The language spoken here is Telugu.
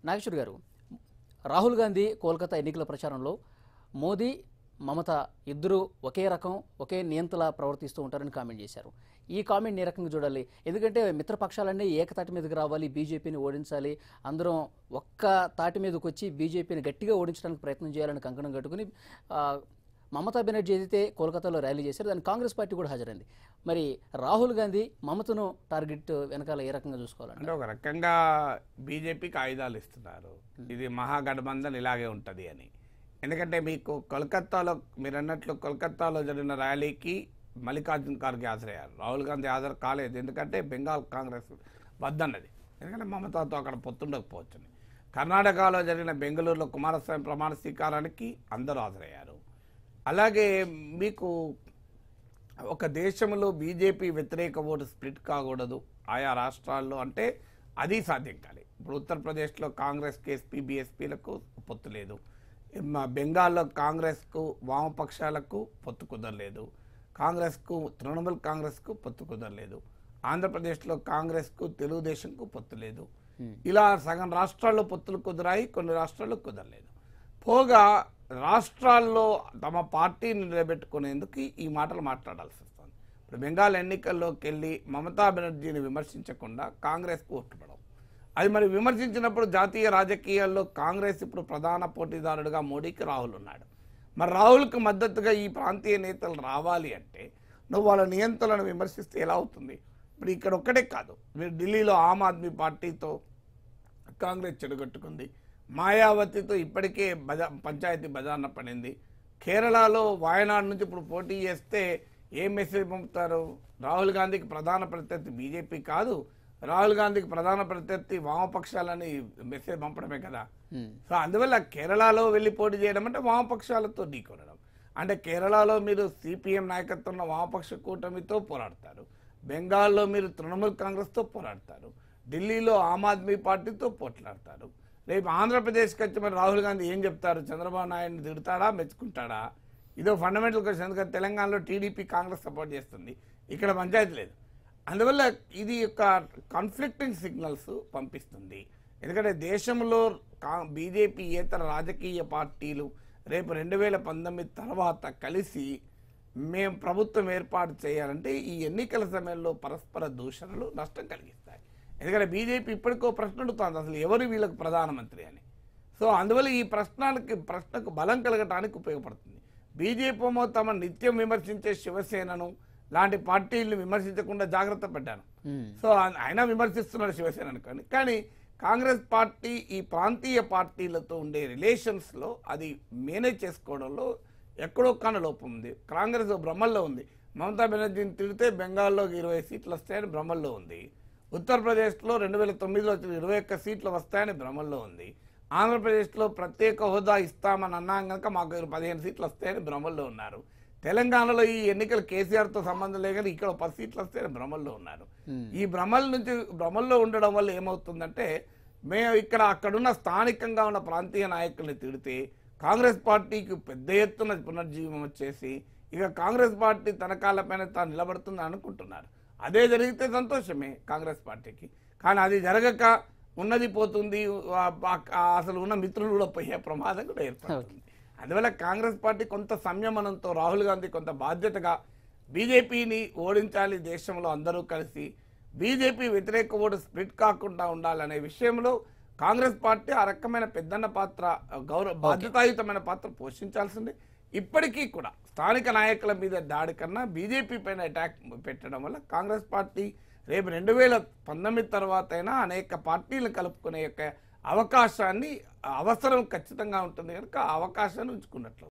నాగేశ్వర్ గారు, రాహుల్ గాంధీ కోల్కతా ఎన్నికల ప్రచారంలో మోదీ మమత ఇద్దరు ఒకే రకం ఒకే నియంతలా ప్రవర్తిస్తూ ఉంటారని కామెంట్ చేశారు. ఈ కామెంట్ ఏ రకంగా చూడాలి? ఎందుకంటే మిత్రపక్షాలన్నీ ఏకతాటి మీదకి రావాలి, బీజేపీని ఓడించాలి, అందరం ఒక్క తాటి మీదకి వచ్చి బీజేపీని గట్టిగా ఓడించడానికి ప్రయత్నం చేయాలని కంకణం కట్టుకుని మమతా బెనర్జీ ఏదైతే కోల్కతాలో ర్యాలీ చేశారో దానికి కాంగ్రెస్ పార్టీ కూడా హాజరైంది. మరి రాహుల్ గాంధీ మమతను టార్గెట్ వెనకాల ఏ రకంగా చూసుకోవాలంటే? ఒక రకంగా బీజేపీకి ఆయుధాలు ఇస్తున్నారు, ఇది మహాగఠబంధన్ ఇలాగే ఉంటుంది అని. ఎందుకంటే మీకు కోల్కతాలో మీరు అన్నట్లు కోల్కతాలో జరిగిన ర్యాలీకి మల్లికార్జున్ ఖార్గే హాజరయ్యారు, రాహుల్ గాంధీ హాజరు కాలేదు. ఎందుకంటే బెంగాల్ కాంగ్రెస్ వద్దన్నది, ఎందుకంటే మమతాతో అక్కడ పొత్తుండకపోవచ్చని. కర్ణాటకలో జరిగిన బెంగళూరులో కుమారస్వామి ప్రమాణ స్వీకారానికి అందరూ హాజరయ్యారు. అలాగే మీకు ఒక దేశంలో బీజేపీ వ్యతిరేక ఓటు స్ప్లిట్ కాకూడదు ఆయా రాష్ట్రాల్లో అంటే అది సాధ్యం కాదు. ఇప్పుడు ఉత్తరప్రదేశ్లో కాంగ్రెస్కి ఎస్పీ బీఎస్పీలకు పొత్తు లేదు, బెంగాల్లో కాంగ్రెస్కు వామపక్షాలకు పొత్తు కుదరలేదు, కాంగ్రెస్కు తృణమూల్ కాంగ్రెస్కు పొత్తు కుదరలేదు, ఆంధ్రప్రదేశ్లో కాంగ్రెస్కు తెలుగుదేశంకు పొత్తు లేదు. ఇలా సగం రాష్ట్రాల్లో పొత్తులు కుదిరాయి, కొన్ని రాష్ట్రాల్లో కుదరలేదు. పోగా రాష్ట్రాల్లో తమ పార్టీని నిలబెట్టుకునేందుకు ఈ మాటలు మాట్లాడాల్సి వస్తుంది. ఇప్పుడు బెంగాల్ ఎన్నికల్లోకి వెళ్ళి మమతా బెనర్జీని విమర్శించకుండా కాంగ్రెస్కు ఓట్లు పడవు. అది మరి విమర్శించినప్పుడు జాతీయ రాజకీయాల్లో కాంగ్రెస్ ఇప్పుడు ప్రధాన పోటీదారుడుగా మోడీకి రాహుల్ ఉన్నాడు. మరి రాహుల్కి మద్దతుగా ఈ ప్రాంతీయ నేతలు రావాలి అంటే నువ్వు వాళ్ళ నియంత్రణను విమర్శిస్తే ఎలా అవుతుంది? ఇప్పుడు ఇక్కడ ఒక్కటే కాదు, మీరు ఢిల్లీలో ఆమ్ ఆద్మీ పార్టీతో కాంగ్రెస్ చెడగొట్టుకుంది, మాయావతితో ఇప్పటికే పంచాయతీ బజార్న పడింది. కేరళలో వాయనాడు నుంచి ఇప్పుడు పోటీ చేస్తే ఏ మెసేజ్ పంపుతారు? రాహుల్ గాంధీకి ప్రధాన ప్రత్యర్థి బీజేపీ కాదు, రాహుల్ గాంధీకి ప్రధాన ప్రత్యర్థి వామపక్షాలని మెసేజ్ పంపడమే కదా. సో అందువల్ల కేరళలో వెళ్ళి పోటీ చేయడం అంటే వామపక్షాలతో ఢీకొనడం. అంటే కేరళలో మీరు సిపిఎం నాయకత్వంలో వామపక్ష కూటమితో పోరాడతారు, బెంగాల్లో మీరు తృణమూల్ కాంగ్రెస్తో పోరాడతారు, ఢిల్లీలో ఆమ్ ఆద్మీ పార్టీతో పోట్లాడతారు. రేపు ఆంధ్రప్రదేశ్కి వచ్చి మరి రాహుల్ గాంధీ ఏం చెప్తారు? చంద్రబాబు నాయుడిని తిడతాడా, మెచ్చుకుంటాడా? ఇదో ఫండమెంటల్ క్వశ్చన్. ఎందుకంటే తెలంగాణలో టీడీపీ కాంగ్రెస్ సపోర్ట్ చేస్తుంది, ఇక్కడ పంచాయతీ లేదు. అందువల్ల ఇది యొక్క కాన్ఫ్లిక్టింగ్ సిగ్నల్స్ పంపిస్తుంది. ఎందుకంటే దేశంలో బీజేపీ ఇతర రాజకీయ పార్టీలు రేపు 2019 తర్వాత కలిసి మేము ప్రభుత్వం ఏర్పాటు చేయాలంటే ఈ ఎన్నికల సమయంలో పరస్పర దూషణలు నష్టం కలిగిస్తాయి. ఎందుకంటే బీజేపీ ఇప్పటికో ప్రశ్న అడుగుతుంది, అసలు ఎవరు వీళ్ళకు ప్రధానమంత్రి అని. సో అందువల్ల ఈ ప్రశ్నకు బలం కలగటానికి ఉపయోగపడుతుంది. బీజేపీ తమ నిత్యం విమర్శించే శివసేనను లాంటి పార్టీలను విమర్శించకుండా జాగ్రత్త పడ్డాను. సో ఆయన విమర్శిస్తున్నాడు శివసేన అనుకోండి, కానీ కాంగ్రెస్ పార్టీ ఈ ప్రాంతీయ పార్టీలతో ఉండే రిలేషన్స్లో అది మేనేజ్ చేసుకోవడంలో ఎక్కడో కాని లోపం ఉంది. కాంగ్రెస్ భ్రమల్లో ఉంది. మమతా బెనర్జీని తిడితే బెంగాల్లో 20 సీట్లు వస్తాయని భ్రమల్లో ఉంది, ఉత్తరప్రదేశ్లో 2009లో వచ్చిన 21 సీట్లు వస్తాయని భ్రమల్లో ఉంది, ఆంధ్రప్రదేశ్లో ప్రత్యేక హోదా ఇస్తామని అన్నాం కనుక మాకు 15 సీట్లు వస్తాయని భ్రమల్లో ఉన్నారు, తెలంగాణలో ఈ ఎన్నికలు కేసీఆర్తో సంబంధం లేదని ఇక్కడ 10 సీట్లు వస్తాయని భ్రమల్లో ఉన్నారు. ఈ భ్రమల్లో ఉండడం వల్ల ఏమవుతుందంటే మేము అక్కడున్న స్థానికంగా ఉన్న ప్రాంతీయ నాయకుల్ని తిడితే కాంగ్రెస్ పార్టీకి పెద్ద ఎత్తున పునర్జీవం వచ్చేసి ఇక కాంగ్రెస్ పార్టీ తన కాళ్ళపైన తాను నిలబడుతుంది అనుకుంటున్నారు. అదే జరిగితే సంతోషమే కాంగ్రెస్ పార్టీకి, కానీ అది జరగక ఉన్నది పోతుంది, అసలు ఉన్న మిత్రులు కూడా పోయే ప్రమాదం కూడా ఏర్పడుతుంది. అందువల్ల కాంగ్రెస్ పార్టీ కొంత సంయమనంతో, రాహుల్ గాంధీ కొంత బాధ్యతగా బీజేపీని ఓడించాలి, దేశంలో అందరూ కలిసి బీజేపీ వ్యతిరేక ఓటు స్ప్లిట్ కాకుండా ఉండాలనే విషయంలో కాంగ్రెస్ పార్టీ ఆ రకమైన పెద్దన్న పాత్ర, బాధ్యతాయుతమైన పాత్ర పోషించాల్సింది. ఇప్పటికీ కూడా స్థానిక నాయకుల మీద దాడి కన్నా బీజేపీ పైన అటాక్ పెట్టడం వల్ల కాంగ్రెస్ పార్టీ రేపు 2019 తర్వాత అయినా అనేక పార్టీలను కలుపుకునే యొక్క అవకాశాన్ని అవసరం ఖచ్చితంగా ఉంటుంది కనుక ఆ అవకాశాన్ని ఉంచుకున్నట్లు.